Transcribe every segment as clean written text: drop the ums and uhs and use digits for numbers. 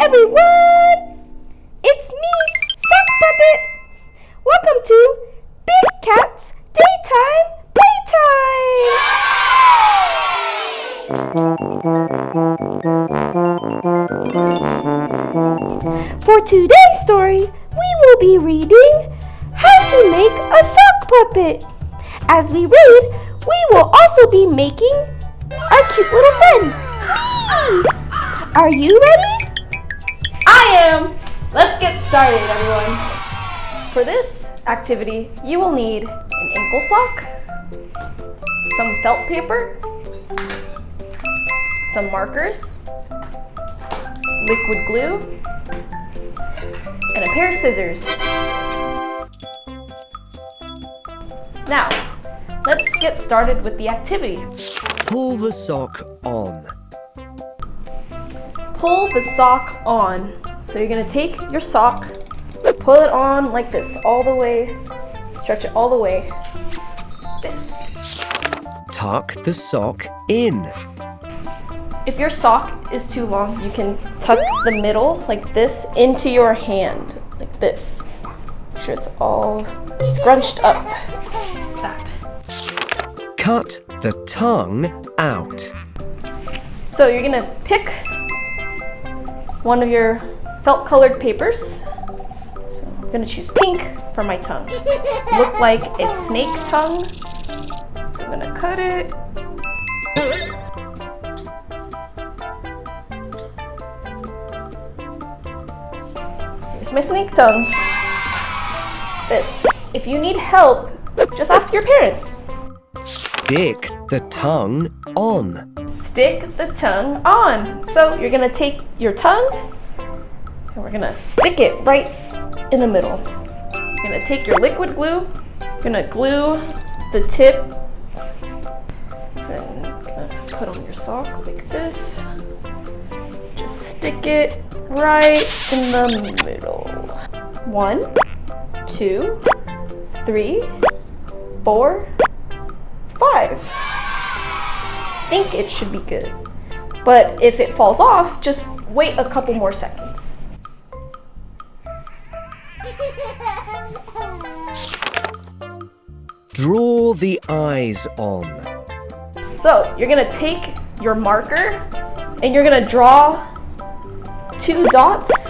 everyone! It's me, Sock Puppet. Welcome to Big Cat's Daytime Playtime! For today's story, we will be reading How to Make a Sock Puppet. As we read, we will also be making our cute little friend, me! Are you ready? I am! Let's get started, everyone. For this activity, you will need an ankle sock, some felt paper, some markers, liquid glue, and a pair of scissors. Now, let's get started with the activity. Pull the sock on. Pull the sock on. So you're gonna take your sock, pull it on like this, all the way, stretch it all the way, this. Tuck the sock in. If your sock is too long, you can tuck the middle like this into your hand, like this. Make sure it's all scrunched up. That. Cut the tongue out. So you're gonna pick one of your felt colored papers. So I'm gonna choose pink for my tongue. Look like a snake tongue. So I'm gonna cut it. Here's my snake tongue. This. If you need help, just ask your parents. Stick the tongue on. Stick the tongue on. So you're gonna take your tongue and we're gonna stick it right in the middle. You're gonna take your liquid glue, you're gonna glue the tip. So you're gonna put on your sock like this. Just stick it right in the middle. 1, 2, 3, 4, 5. I think it should be good. But if it falls off, just wait a couple more seconds. Draw the eyes on. So you're gonna take your marker and you're gonna draw 2 dots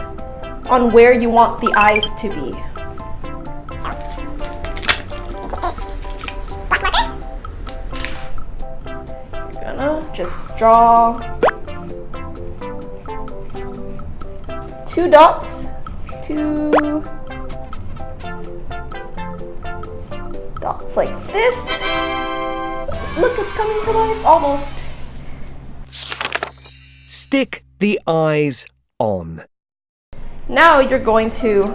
on where you want the eyes to be. Just draw 2 dots, 2 dots like this. Look, it's coming to life, almost. Stick the eyes on. Now you're going to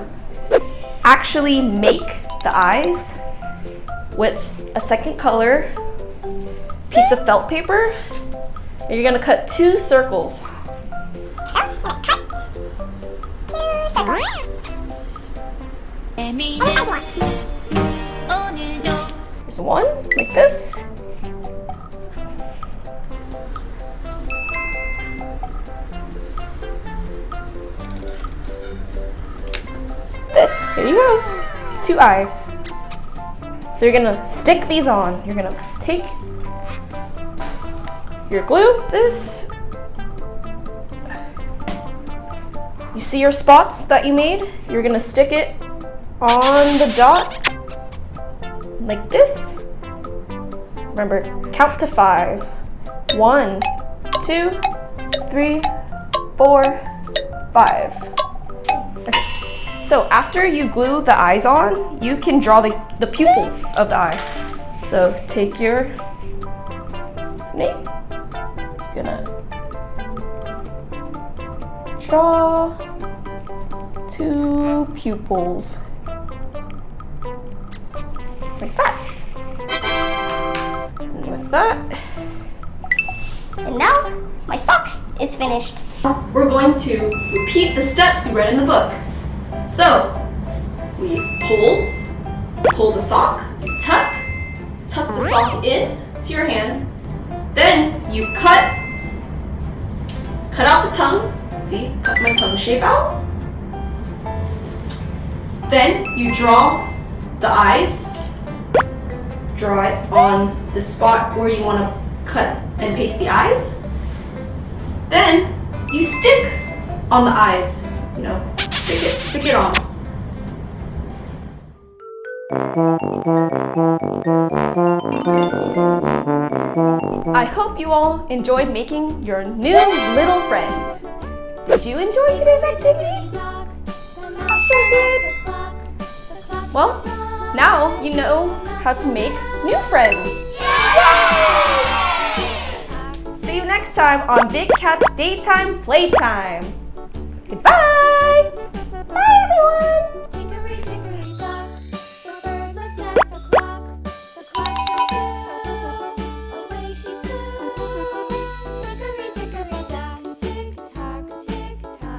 actually make the eyes with a second color piece of felt paper. And you're gonna cut 2 circles. There's one, like this. This, here you go. 2 eyes. So you're gonna stick these on. You're gonna take your glue, this. You see your spots that you made? You're gonna stick it on the dot like this. Remember, count to 5. 1, 2, 3, 4, 5. Okay. So after you glue the eyes on, you can draw the pupils of the eye. So take your snake. Gonna draw 2 pupils like that. And with that, And now, my sock is finished. we're going to repeat the steps we read in the book. So, we pull the sock, tuck the sock in to your hand, then you cut out the tongue, See, cut my tongue shape out. Then you draw the eyes. Draw it on the spot where you want to cut and paste the eyes. Then you stick on the eyes. You know, stick it on. I hope you all enjoyed making your new little friend. Did you enjoy today's activity? I sure did. Well, now you know how to make new friends. See you next time on Big Cat's Daytime Playtime. Goodbye! Bye everyone!